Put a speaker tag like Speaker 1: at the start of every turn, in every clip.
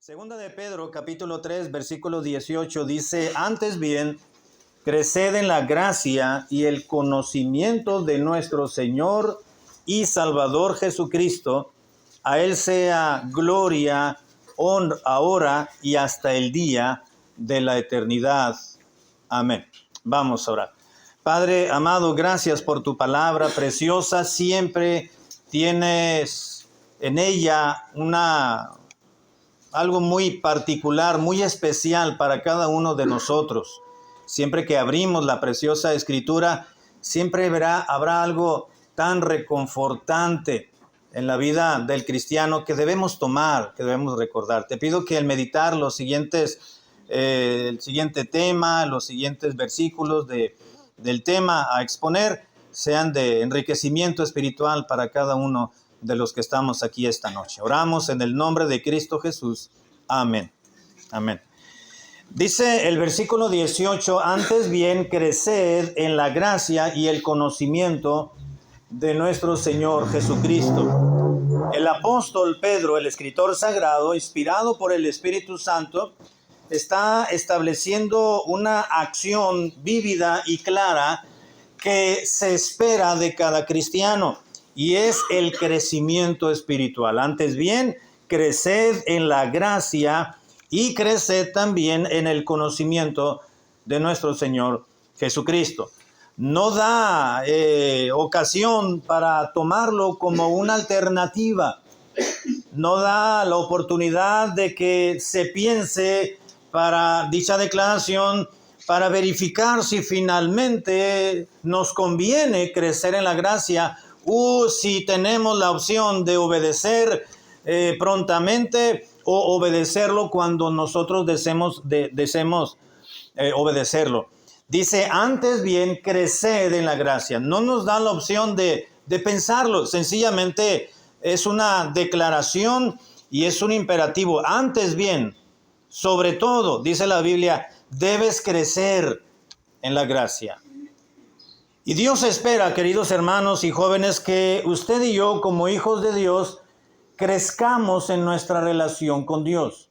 Speaker 1: Segunda de Pedro, capítulo 3, versículo 18, dice: antes bien, creced en la gracia y el conocimiento de nuestro Señor y Salvador Jesucristo. A Él sea gloria, honra, ahora y hasta el día de la eternidad. Amén. Vamos a orar. Padre amado, gracias por tu palabra preciosa. Siempre tienes en ella algo muy particular, muy especial para cada uno de nosotros. Siempre que abrimos la preciosa Escritura, siempre habrá algo tan reconfortante en la vida del cristiano que debemos tomar, que debemos recordar. Te pido que al meditar el siguiente tema, los siguientes versículos del tema a exponer, sean de enriquecimiento espiritual para cada uno de los que estamos aquí esta noche. Oramos en el nombre de Cristo Jesús. Amén. Amén. Dice el versículo 18, antes bien, creced en la gracia y el conocimiento de nuestro Señor Jesucristo. El apóstol Pedro, el escritor sagrado, inspirado por el Espíritu Santo, está estableciendo una acción vívida y clara que se espera de cada cristiano, y es el crecimiento espiritual. Antes bien, creced en la gracia y creced también en el conocimiento de nuestro Señor Jesucristo. No da ocasión para tomarlo como una alternativa. No da la oportunidad de que se piense para dicha declaración, para verificar si finalmente nos conviene crecer en la gracia o si tenemos la opción de obedecer prontamente o obedecerlo cuando nosotros deseemos obedecerlo. Dice, antes bien, creced en la gracia. No nos da la opción de pensarlo, sencillamente es una declaración y es un imperativo. Antes bien, sobre todo, dice la Biblia, debes crecer en la gracia. Y Dios espera, queridos hermanos y jóvenes, que usted y yo, como hijos de Dios, crezcamos en nuestra relación con Dios.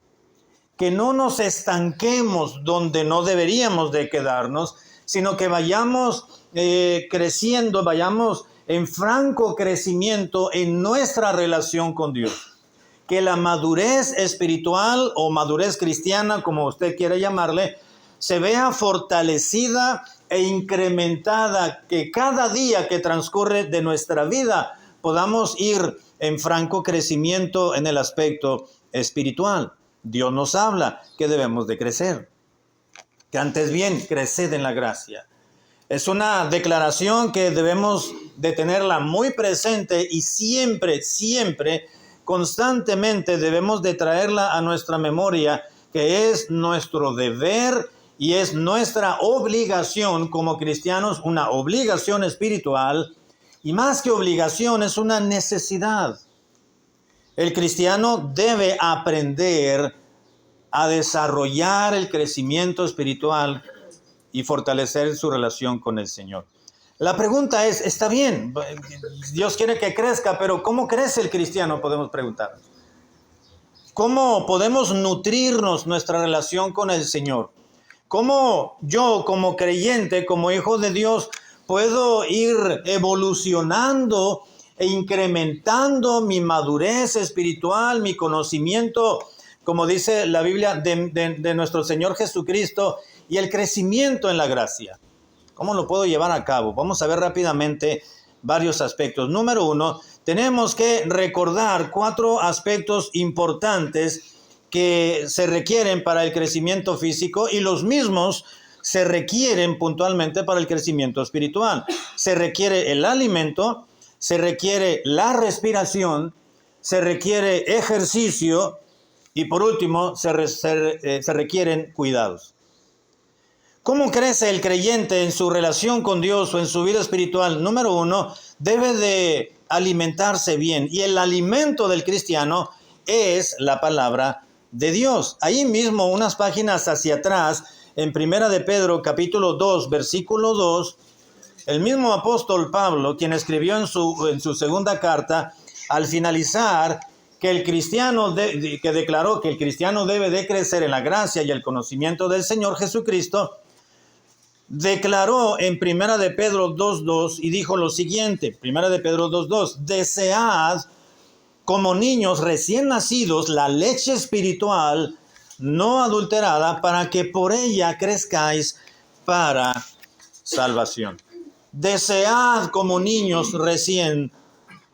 Speaker 1: Que no nos estanquemos donde no deberíamos de quedarnos, sino que vayamos creciendo, vayamos en franco crecimiento en nuestra relación con Dios. Que la madurez espiritual o madurez cristiana, como usted quiera llamarle, se vea fortalecida e incrementada, que cada día que transcurre de nuestra vida podamos ir en franco crecimiento en el aspecto espiritual. Dios nos habla que debemos de crecer, que antes bien creced en la gracia. Es una declaración que debemos de tenerla muy presente y siempre, constantemente debemos de traerla a nuestra memoria, que es nuestro deber y es nuestra obligación como cristianos, una obligación espiritual, y más que obligación es una necesidad. El cristiano debe aprender a desarrollar el crecimiento espiritual y fortalecer su relación con el Señor. La pregunta es, está bien, Dios quiere que crezca, pero ¿cómo crece el cristiano? Podemos preguntar. ¿Cómo podemos nutrirnos nuestra relación con el Señor? ¿Cómo yo, como creyente, como hijo de Dios, puedo ir evolucionando e incrementando mi madurez espiritual, mi conocimiento, como dice la Biblia, de nuestro Señor Jesucristo, y el crecimiento en la gracia? ¿Cómo lo puedo llevar a cabo? Vamos a ver rápidamente varios aspectos. Número 1, tenemos que recordar 4 aspectos importantes que se requieren para el crecimiento físico, y los mismos se requieren puntualmente para el crecimiento espiritual. Se requiere el alimento, se requiere la respiración, se requiere ejercicio y por último se requieren cuidados. ¿Cómo crece el creyente en su relación con Dios o en su vida espiritual? Número 1, debe de alimentarse bien, y el alimento del cristiano es la palabra de Dios. Ahí mismo, unas páginas hacia atrás, en Primera de Pedro, capítulo 2, versículo 2, el mismo apóstol Pablo, quien escribió en su segunda carta, al finalizar, que el cristiano que declaró que el cristiano debe de crecer en la gracia y el conocimiento del Señor Jesucristo, declaró en Primera de Pedro 2:2 y dijo lo siguiente, Primera de Pedro 2:2, desead como niños recién nacidos la leche espiritual no adulterada para que por ella crezcáis para salvación. Desead como niños recién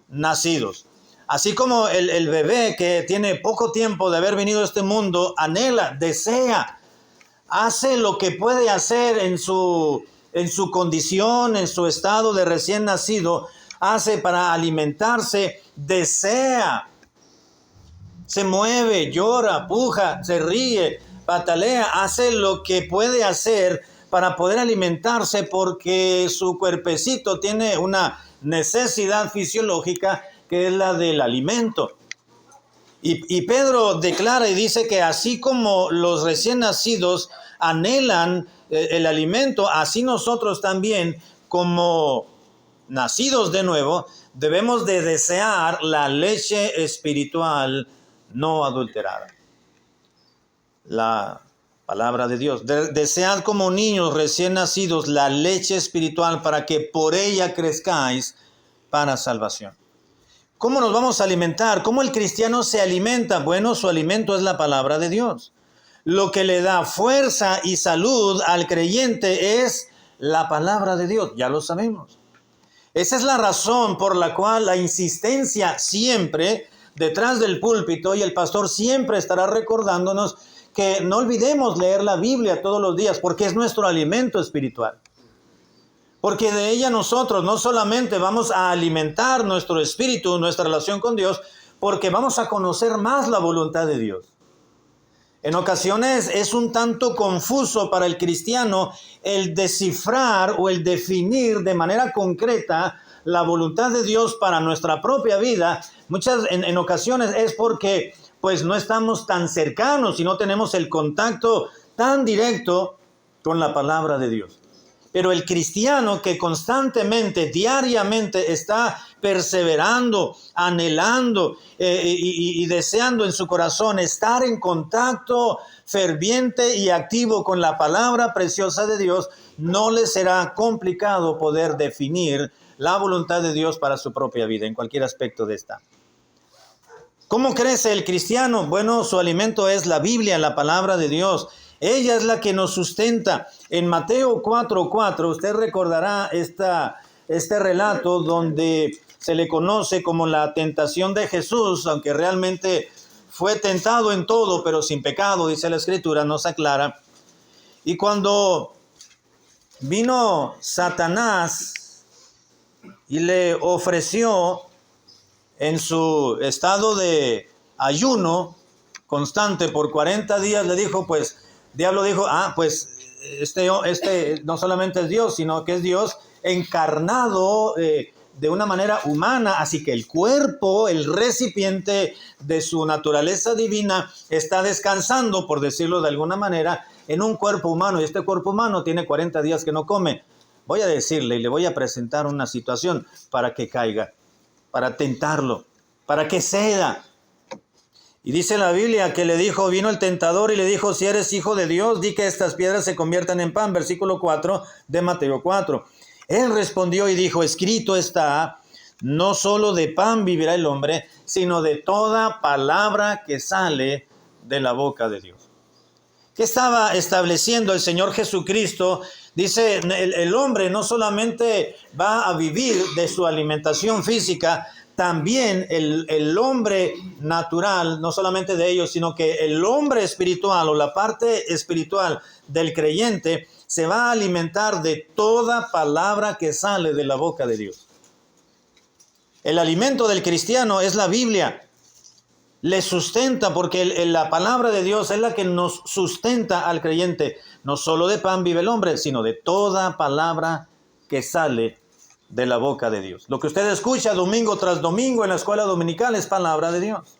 Speaker 1: nacidos. Así como el bebé que tiene poco tiempo de haber venido a este mundo, anhela, desea, hace lo que puede hacer en su condición, en su estado de recién nacido, hace para alimentarse, desea, se mueve, llora, puja, se ríe, patalea, hace lo que puede hacer para poder alimentarse porque su cuerpecito tiene una necesidad fisiológica que es la del alimento. Y Pedro declara y dice que así como los recién nacidos anhelan el alimento, así nosotros también, como nacidos de nuevo, debemos de desear la leche espiritual no adulterada. La palabra de Dios. Desead como niños recién nacidos la leche espiritual para que por ella crezcáis para salvación. ¿Cómo nos vamos a alimentar? ¿Cómo el cristiano se alimenta? Bueno, su alimento es la palabra de Dios. Lo que le da fuerza y salud al creyente es la palabra de Dios, ya lo sabemos. Esa es la razón por la cual la insistencia siempre detrás del púlpito, y el pastor siempre estará recordándonos que no olvidemos leer la Biblia todos los días, porque es nuestro alimento espiritual. Porque de ella nosotros no solamente vamos a alimentar nuestro espíritu, nuestra relación con Dios, porque vamos a conocer más la voluntad de Dios. En ocasiones es un tanto confuso para el cristiano el descifrar o el definir de manera concreta la voluntad de Dios para nuestra propia vida. En ocasiones es porque pues no estamos tan cercanos y no tenemos el contacto tan directo con la palabra de Dios. Pero el cristiano que constantemente, diariamente está perseverando, anhelando y deseando en su corazón estar en contacto ferviente y activo con la palabra preciosa de Dios, no le será complicado poder definir la voluntad de Dios para su propia vida, en cualquier aspecto de esta. ¿Cómo crece el cristiano? Bueno, su alimento es la Biblia, la palabra de Dios. Ella es la que nos sustenta. En Mateo 4:4, usted recordará este relato donde se le conoce como la tentación de Jesús, aunque realmente fue tentado en todo, pero sin pecado, dice la Escritura, nos aclara. Y cuando vino Satanás y le ofreció en su estado de ayuno constante por 40 días, le dijo, pues, diablo dijo, pues este no solamente es Dios, sino que es Dios encarnado de una manera humana, así que el cuerpo, el recipiente de su naturaleza divina está descansando, por decirlo de alguna manera, en un cuerpo humano, y este cuerpo humano tiene 40 días que no come. Voy a decirle y le voy a presentar una situación para que caiga, para tentarlo, para que ceda. Y dice la Biblia que le dijo, vino el tentador y le dijo, si eres hijo de Dios, di que estas piedras se conviertan en pan. Versículo 4 de Mateo 4. Él respondió y dijo, escrito está, no solo de pan vivirá el hombre, sino de toda palabra que sale de la boca de Dios. ¿Qué estaba estableciendo el Señor Jesucristo? Dice, el hombre no solamente va a vivir de su alimentación física, también el hombre natural, no solamente de ellos, sino que el hombre espiritual o la parte espiritual del creyente se va a alimentar de toda palabra que sale de la boca de Dios. El alimento del cristiano es la Biblia. Le sustenta porque la palabra de Dios es la que nos sustenta al creyente. No solo de pan vive el hombre, sino de toda palabra que sale de la boca de Dios. Lo que usted escucha domingo tras domingo en la escuela dominical es palabra de Dios.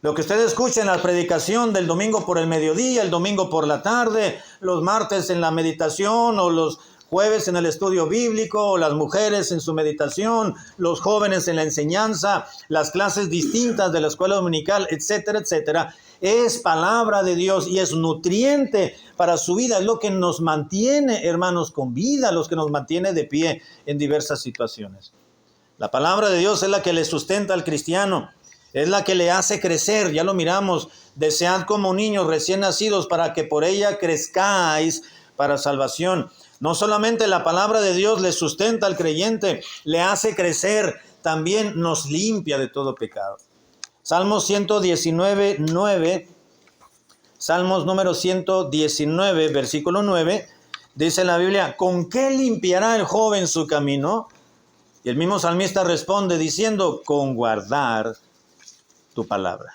Speaker 1: Lo que usted escucha en la predicación del domingo por el mediodía, el domingo por la tarde, los martes en la meditación o los jueves en el estudio bíblico, las mujeres en su meditación, los jóvenes en la enseñanza, las clases distintas de la escuela dominical, etcétera, etcétera. Es palabra de Dios y es nutriente para su vida. Es lo que nos mantiene, hermanos, con vida, los que nos mantiene de pie en diversas situaciones. La palabra de Dios es la que le sustenta al cristiano, es la que le hace crecer. Ya lo miramos, desead como niños recién nacidos para que por ella crezcáis para salvación. No solamente la palabra de Dios le sustenta al creyente, le hace crecer, también nos limpia de todo pecado. Salmos 119, 9, Salmos número 119, versículo 9, dice la Biblia: ¿con qué limpiará el joven su camino? Y el mismo salmista responde diciendo: con guardar tu palabra.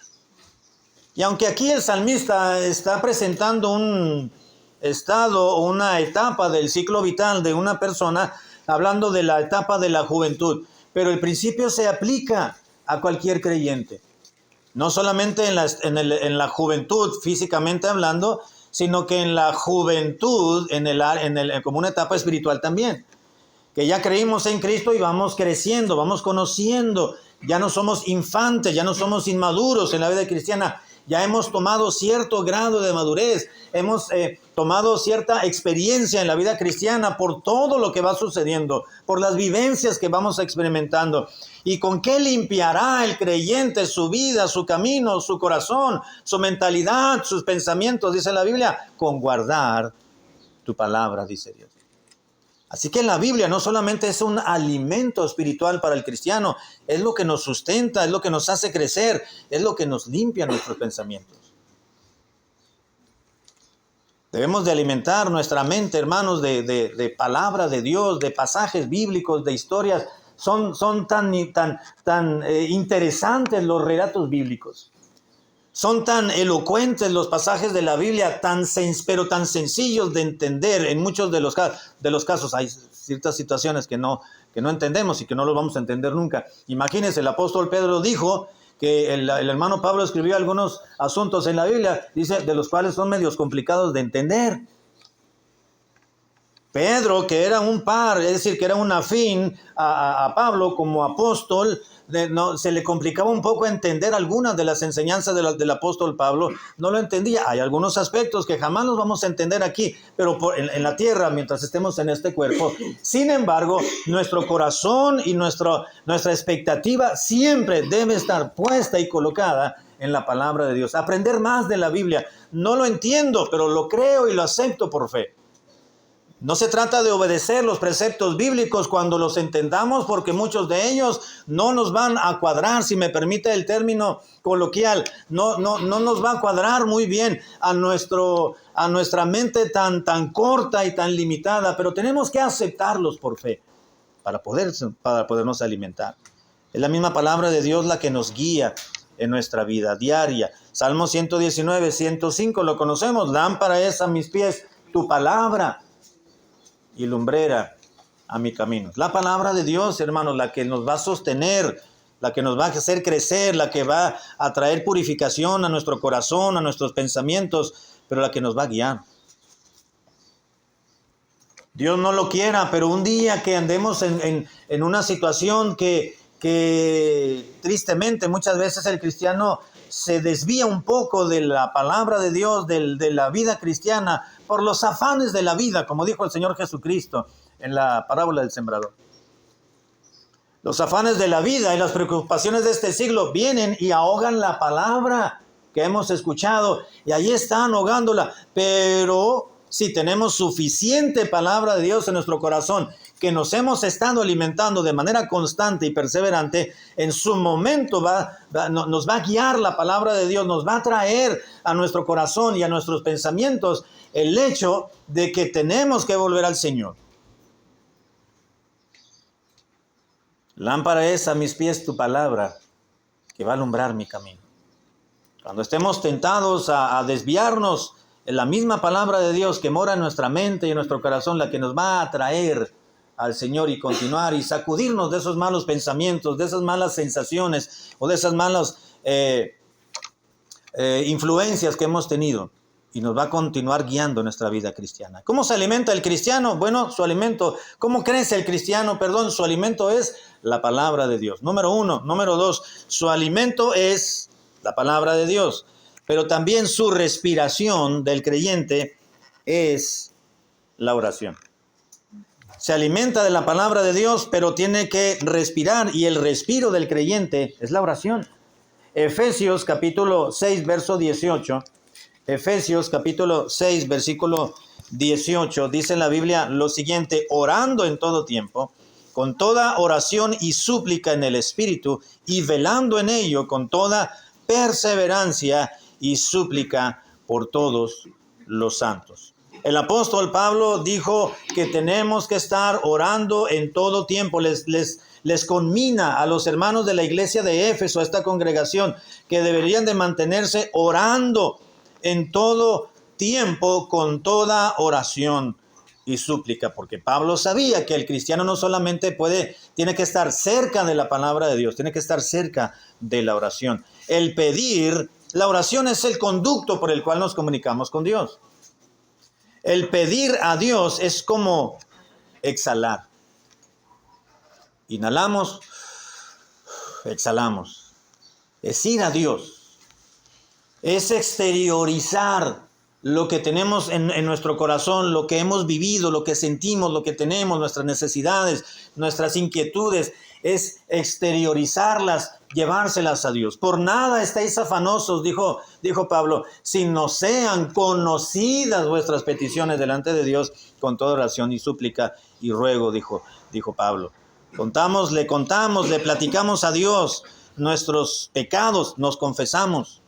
Speaker 1: Y aunque aquí el salmista está presentando un estado o una etapa del ciclo vital de una persona, hablando de la etapa de la juventud, pero el principio se aplica a cualquier creyente. No solamente en la juventud, físicamente hablando, sino que en la juventud, como una etapa espiritual también. Que ya creímos en Cristo y vamos creciendo, vamos conociendo. Ya no somos infantes, ya no somos inmaduros en la vida cristiana. Ya hemos tomado cierto grado de madurez, hemos tomado cierta experiencia en la vida cristiana por todo lo que va sucediendo, por las vivencias que vamos experimentando. ¿Y con qué limpiará el creyente su vida, su camino, su corazón, su mentalidad, sus pensamientos? Dice la Biblia: con guardar tu palabra, dice Dios. Así que la Biblia no solamente es un alimento espiritual para el cristiano, es lo que nos sustenta, es lo que nos hace crecer, es lo que nos limpia nuestros pensamientos. Debemos de alimentar nuestra mente, hermanos, de palabra de Dios, de pasajes bíblicos, de historias. Son tan interesantes los relatos bíblicos. Son tan elocuentes los pasajes de la Biblia, pero tan sencillos de entender. En muchos de los casos hay ciertas situaciones que no entendemos y que no los vamos a entender nunca. Imagínense, el apóstol Pedro dijo que el hermano Pablo escribió algunos asuntos en la Biblia, dice, de los cuales son medios complicados de entender. Pedro, que era un par, es decir, que era un afín a Pablo como apóstol, se le complicaba un poco entender algunas de las enseñanzas del apóstol Pablo. No lo entendía. Hay algunos aspectos que jamás los vamos a entender aquí, pero en la tierra, mientras estemos en este cuerpo. Sin embargo, nuestro corazón y nuestra expectativa siempre debe estar puesta y colocada en la palabra de Dios. Aprender más de la Biblia. No lo entiendo, pero lo creo y lo acepto por fe. No se trata de obedecer los preceptos bíblicos cuando los entendamos, porque muchos de ellos no nos van a cuadrar, si me permite el término coloquial, no nos va a cuadrar muy bien a nuestra mente tan corta y tan limitada, pero tenemos que aceptarlos por fe para podernos alimentar. Es la misma palabra de Dios la que nos guía en nuestra vida diaria. Salmo 119, 105, lo conocemos: lámpara es a mis pies tu palabra y lumbrera a mi camino. La palabra de Dios, hermanos, la que nos va a sostener, la que nos va a hacer crecer, la que va a traer purificación a nuestro corazón, a nuestros pensamientos, pero la que nos va a guiar. Dios no lo quiera, pero un día que andemos en una situación que tristemente muchas veces el cristiano se desvía un poco de la palabra de Dios, de la vida cristiana, por los afanes de la vida, como dijo el Señor Jesucristo en la parábola del sembrador. Los afanes de la vida y las preocupaciones de este siglo vienen y ahogan la palabra que hemos escuchado, y ahí están ahogándola. Pero si tenemos suficiente palabra de Dios en nuestro corazón, que nos hemos estado alimentando de manera constante y perseverante, en su momento nos va a guiar la palabra de Dios, nos va a traer a nuestro corazón y a nuestros pensamientos el hecho de que tenemos que volver al Señor. Lámpara es a mis pies tu palabra, que va a alumbrar mi camino. Cuando estemos tentados a desviarnos, es la misma palabra de Dios que mora en nuestra mente y en nuestro corazón la que nos va a traer al Señor y continuar y sacudirnos de esos malos pensamientos, de esas malas sensaciones o de esas malas influencias que hemos tenido. y nos va a continuar guiando nuestra vida cristiana. ¿Cómo se alimenta el cristiano? Bueno, su alimento, ¿cómo crece el cristiano? Perdón, su alimento es la palabra de Dios. Número 1. Número 2, su alimento es la palabra de Dios, pero también su respiración del creyente es la oración. Se alimenta de la palabra de Dios, pero tiene que respirar, y el respiro del creyente es la oración. Efesios capítulo 6, verso 18. Efesios capítulo 6, versículo 18, dice en la Biblia lo siguiente: orando en todo tiempo, con toda oración y súplica en el Espíritu, y velando en ello con toda perseverancia y súplica por todos los santos. El apóstol Pablo dijo que tenemos que estar orando en todo tiempo. Les conmina a los hermanos de la iglesia de Éfeso, a esta congregación, que deberían de mantenerse orando en todo tiempo con toda oración y súplica, porque Pablo sabía que el cristiano no solamente tiene que estar cerca de la palabra de Dios, tiene que estar cerca de la oración. El pedir, la oración es el conducto por el cual nos comunicamos con Dios. El pedir a Dios es como exhalar. Inhalamos, exhalamos. Es ir a Dios. Es exteriorizar lo que tenemos en nuestro corazón, lo que hemos vivido, lo que sentimos, lo que tenemos, nuestras necesidades, nuestras inquietudes. Es exteriorizarlas, llevárselas a Dios. Por nada estáis afanosos, dijo Pablo, si no sean conocidas vuestras peticiones delante de Dios con toda oración y súplica y ruego, dijo Pablo. Le platicamos a Dios nuestros pecados, nos confesamos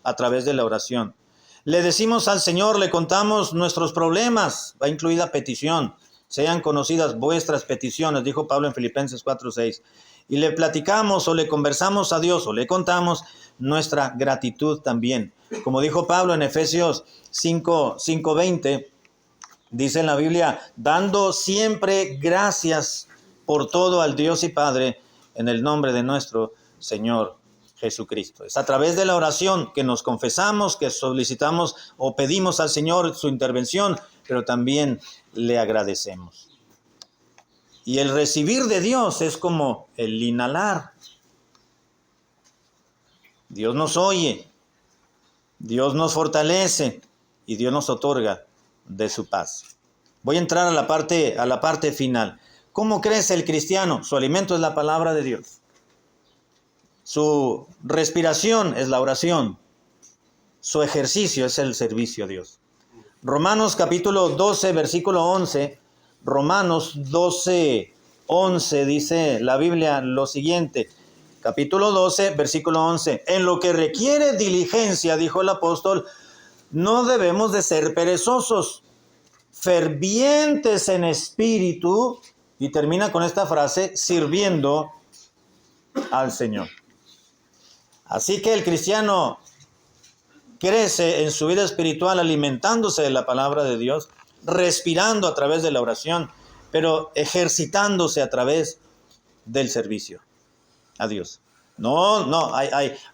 Speaker 1: a través de la oración. Le decimos al Señor, le contamos nuestros problemas, va incluida petición. Sean conocidas vuestras peticiones, dijo Pablo en Filipenses 4:6. Y le platicamos o le conversamos a Dios o le contamos nuestra gratitud también. Como dijo Pablo en Efesios 5:20, dice en la Biblia, dando siempre gracias por todo al Dios y Padre en el nombre de nuestro Señor Jesucristo. Es a través de la oración que nos confesamos, que solicitamos o pedimos al Señor su intervención, pero también le agradecemos. Y el recibir de Dios es como el inhalar. Dios nos oye, Dios nos fortalece y Dios nos otorga de su paz. Voy a entrar a la parte final. ¿Cómo crece el cristiano? Su alimento es la palabra de Dios. Su respiración es la oración. Su ejercicio es el servicio a Dios. Romanos capítulo 12, versículo 11. Romanos 12, 11 dice la Biblia lo siguiente. Capítulo 12, versículo 11. En lo que requiere diligencia, dijo el apóstol, no debemos de ser perezosos, fervientes en espíritu, y termina con esta frase, sirviendo al Señor. Así que el cristiano crece en su vida espiritual alimentándose de la palabra de Dios, respirando a través de la oración, pero ejercitándose a través del servicio a Dios.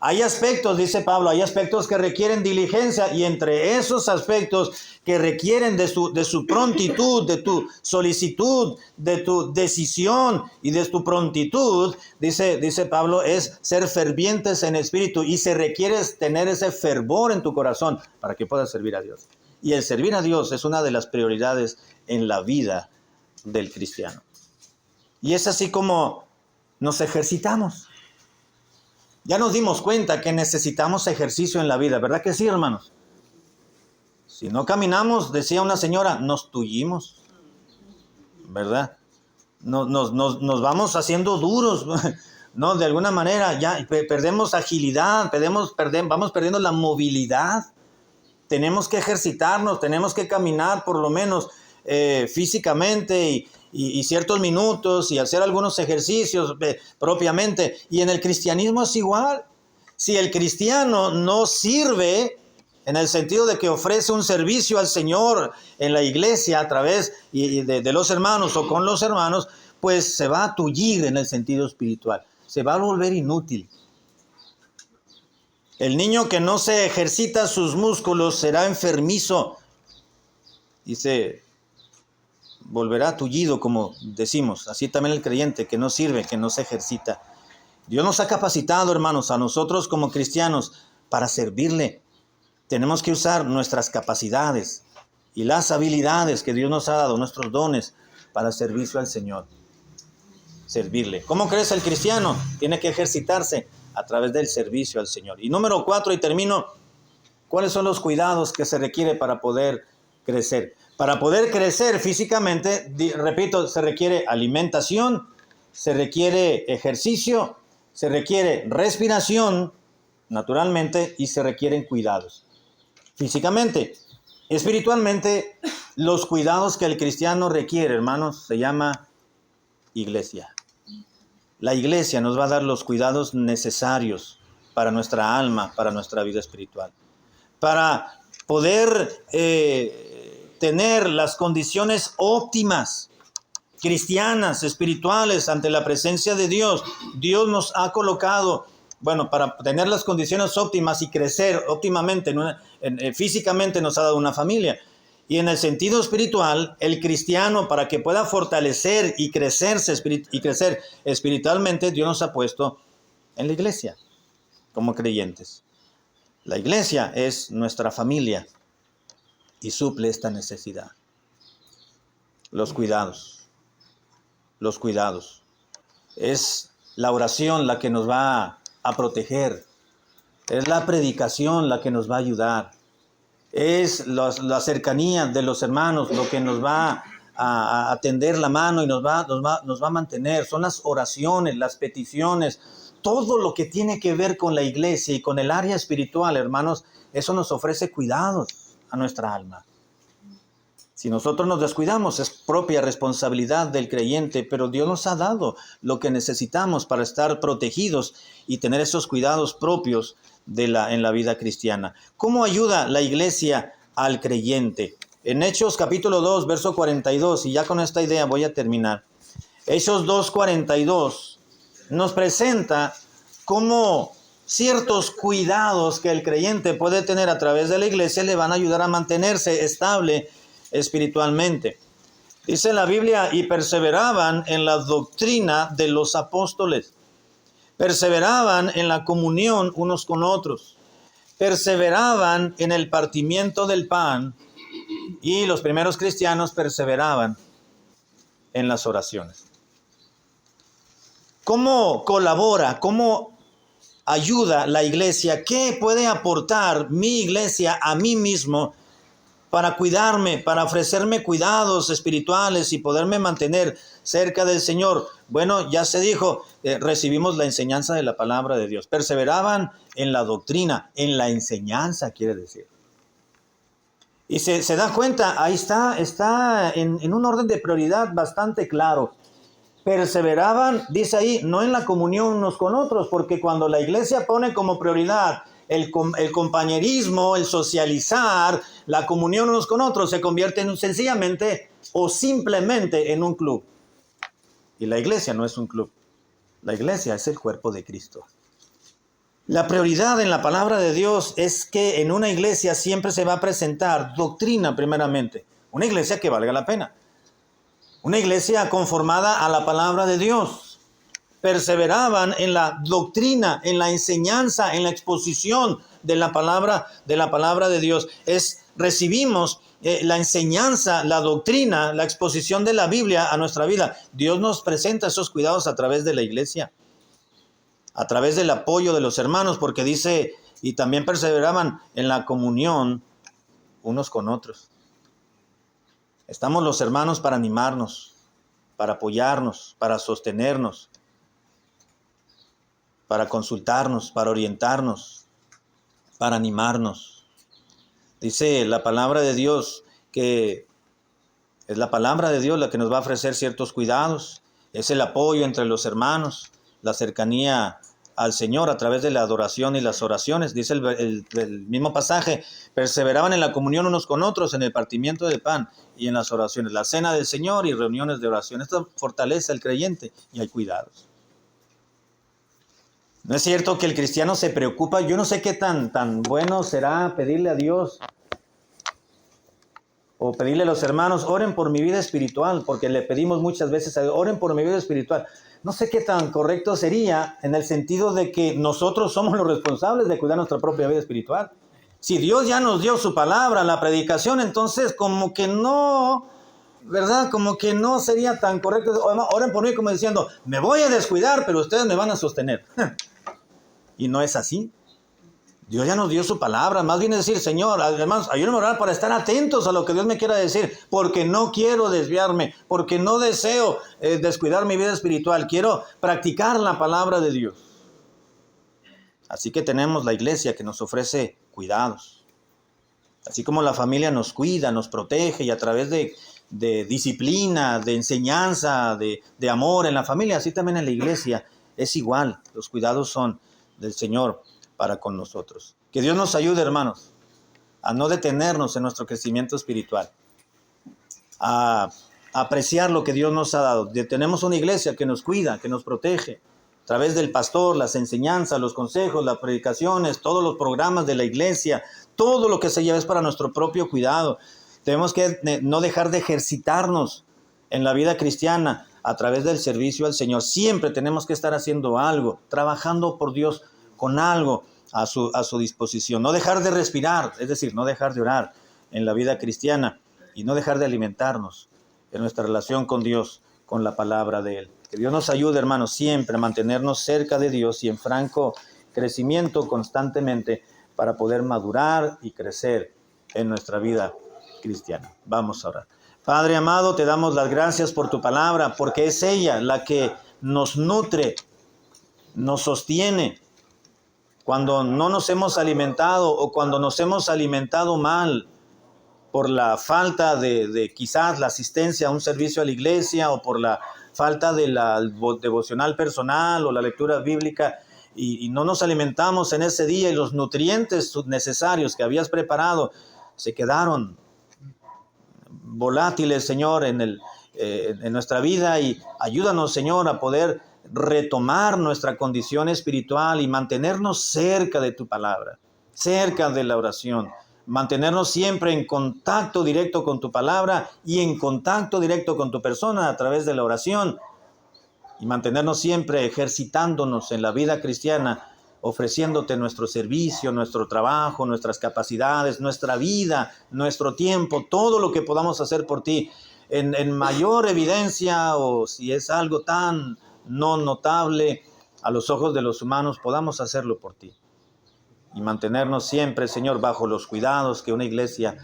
Speaker 1: Hay aspectos, dice Pablo, hay aspectos que requieren diligencia, y entre esos aspectos que requieren de su prontitud, de tu solicitud, de tu decisión y de tu prontitud, dice Pablo, es ser fervientes en espíritu, y se requiere tener ese fervor en tu corazón para que puedas servir a Dios. Y el servir a Dios es una de las prioridades en la vida del cristiano. Y es así como nos ejercitamos. Ya nos dimos cuenta que necesitamos ejercicio en la vida, ¿verdad que sí, hermanos? Si no caminamos, decía una señora, nos tullimos, ¿verdad? Nos vamos haciendo duros, ¿no? De alguna manera ya perdemos agilidad, vamos perdiendo la movilidad. Tenemos que ejercitarnos, tenemos que caminar por lo menos físicamente y ciertos minutos y hacer algunos ejercicios propiamente. Y en el cristianismo es igual. Si el cristiano no sirve en el sentido de que ofrece un servicio al Señor en la iglesia a través de los hermanos o con los hermanos, pues se va a tullir en el sentido espiritual, se va a volver inútil. El niño que no se ejercita sus músculos será enfermizo y se volverá tullido, como decimos. Así también el creyente que no sirve, que no se ejercita. Dios nos ha capacitado, hermanos, a nosotros como cristianos para servirle. Tenemos que usar nuestras capacidades y las habilidades que Dios nos ha dado, nuestros dones, para servicio al Señor. Servirle. ¿Cómo crece el cristiano? Tiene que ejercitarse a través del servicio al Señor. Y número 4, y termino, ¿cuáles son los cuidados que se requiere para poder crecer? Para poder crecer físicamente, repito, se requiere alimentación, se requiere ejercicio, se requiere respiración, naturalmente, y se requieren cuidados. Físicamente, espiritualmente, los cuidados que el cristiano requiere, hermanos, se llama iglesia. La iglesia nos va a dar los cuidados necesarios para nuestra alma, para nuestra vida espiritual. Para poder tener las condiciones óptimas, cristianas, espirituales, ante la presencia de Dios. Dios nos ha colocado, para tener las condiciones óptimas y crecer óptimamente, físicamente nos ha dado una familia. Y en el sentido espiritual, el cristiano, para que pueda fortalecer y crecer espiritualmente, Dios nos ha puesto en la iglesia como creyentes. La iglesia es nuestra familia y suple esta necesidad. Los cuidados. Es la oración la que nos va a proteger. Es la predicación la que nos va a ayudar. Es la cercanía de los hermanos lo que nos va a tender la mano y nos va a mantener. Son las oraciones, las peticiones, todo lo que tiene que ver con la iglesia y con el área espiritual, hermanos, eso nos ofrece cuidados a nuestra alma. Si nosotros nos descuidamos, es propia responsabilidad del creyente, pero Dios nos ha dado lo que necesitamos para estar protegidos y tener esos cuidados propios en la vida cristiana. ¿Cómo ayuda la iglesia al creyente? En Hechos capítulo 2, verso 42, y ya con esta idea voy a terminar. Hechos 2:42 nos presenta cómo ciertos cuidados que el creyente puede tener a través de la iglesia le van a ayudar a mantenerse estable espiritualmente. Dice la Biblia, y perseveraban en la doctrina de los apóstoles. Perseveraban en la comunión unos con otros. Perseveraban en el partimiento del pan. Y los primeros cristianos perseveraban en las oraciones. ¿Cómo colabora? ¿Cómo ayuda la iglesia? ¿Qué puede aportar mi iglesia a mí mismo para cuidarme, para ofrecerme cuidados espirituales y poderme mantener cerca del Señor? Bueno, ya se dijo, recibimos la enseñanza de la palabra de Dios. Perseveraban en la doctrina, en la enseñanza, quiere decir. Y se da cuenta, ahí está en un orden de prioridad bastante claro. Perseveraban, dice ahí, no en la comunión unos con otros, porque cuando la iglesia pone como prioridad el compañerismo, el socializar, la comunión unos con otros, se convierte sencillamente o simplemente en un club. Y la iglesia no es un club. La iglesia es el cuerpo de Cristo. La prioridad en la palabra de Dios es que en una iglesia siempre se va a presentar doctrina primeramente. Una iglesia que valga la pena. Una iglesia conformada a la palabra de Dios. Perseveraban en la doctrina, en la enseñanza, en la exposición de la palabra de Dios. Recibimos la enseñanza, la doctrina, la exposición de la Biblia a nuestra vida. Dios nos presenta esos cuidados a través de la iglesia, a través del apoyo de los hermanos, porque dice, y también perseveraban en la comunión unos con otros. Estamos los hermanos para animarnos, para apoyarnos, para sostenernos, para consultarnos, para orientarnos, para animarnos. Dice la palabra de Dios que es la palabra de Dios la que nos va a ofrecer ciertos cuidados. Es el apoyo entre los hermanos, la cercanía al Señor a través de la adoración y las oraciones. Dice el mismo pasaje, perseveraban en la comunión unos con otros, en el partimiento del pan y en las oraciones. La cena del Señor y reuniones de oración. Esto fortalece al creyente y hay cuidados. No es cierto que el cristiano se preocupa. Yo no sé qué tan bueno será pedirle a Dios o pedirle a los hermanos, oren por mi vida espiritual, porque le pedimos muchas veces a Dios, oren por mi vida espiritual. No sé qué tan correcto sería en el sentido de que nosotros somos los responsables de cuidar nuestra propia vida espiritual. Si Dios ya nos dio su palabra, la predicación, entonces como que no, ¿verdad? Como que no sería tan correcto. Oren por mí como diciendo, me voy a descuidar, pero ustedes me van a sostener. Y no es así. Dios ya nos dio su palabra, más bien es decir, Señor, hermanos, ayúdenme a orar para estar atentos a lo que Dios me quiera decir, porque no quiero desviarme, porque no deseo descuidar mi vida espiritual, quiero practicar la palabra de Dios. Así que tenemos la iglesia que nos ofrece cuidados. Así como la familia nos cuida, nos protege y a través de disciplina, de enseñanza, de amor en la familia, así también en la iglesia es igual. Los cuidados son del Señor para con nosotros. Que Dios nos ayude, hermanos, a no detenernos en nuestro crecimiento espiritual, a apreciar lo que Dios nos ha dado. Tenemos una iglesia que nos cuida, que nos protege, a través del pastor, las enseñanzas, los consejos, las predicaciones, todos los programas de la iglesia, todo lo que se lleva es para nuestro propio cuidado. Tenemos que no dejar de ejercitarnos en la vida cristiana a través del servicio al Señor. Siempre tenemos que estar haciendo algo, trabajando por Dios con algo a su disposición. No dejar de respirar, es decir, no dejar de orar en la vida cristiana y no dejar de alimentarnos en nuestra relación con Dios, con la palabra de Él. Que Dios nos ayude, hermanos, siempre a mantenernos cerca de Dios y en franco crecimiento constantemente para poder madurar y crecer en nuestra vida cristiana. Vamos a orar. Padre amado, te damos las gracias por tu palabra, porque es ella la que nos nutre, nos sostiene. Cuando no nos hemos alimentado o cuando nos hemos alimentado mal por la falta de quizás la asistencia a un servicio a la iglesia o por la falta de la devocional personal o la lectura bíblica y no nos alimentamos en ese día y los nutrientes necesarios que habías preparado se quedaron volátiles, Señor, en nuestra vida y ayúdanos, Señor, a poder retomar nuestra condición espiritual y mantenernos cerca de tu palabra, cerca de la oración, mantenernos siempre en contacto directo con tu palabra y en contacto directo con tu persona a través de la oración y mantenernos siempre ejercitándonos en la vida cristiana, ofreciéndote nuestro servicio, nuestro trabajo, nuestras capacidades, nuestra vida, nuestro tiempo, todo lo que podamos hacer por ti en mayor evidencia o si es algo tan no notable a los ojos de los humanos, podamos hacerlo por ti y mantenernos siempre, Señor, bajo los cuidados que una iglesia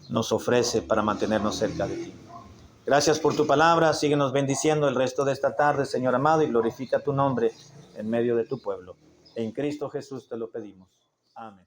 Speaker 1: nos ofrece para mantenernos cerca de ti. Gracias por tu palabra, síguenos bendiciendo el resto de esta tarde, Señor amado, y glorifica tu nombre en medio de tu pueblo. En Cristo Jesús te lo pedimos. Amén.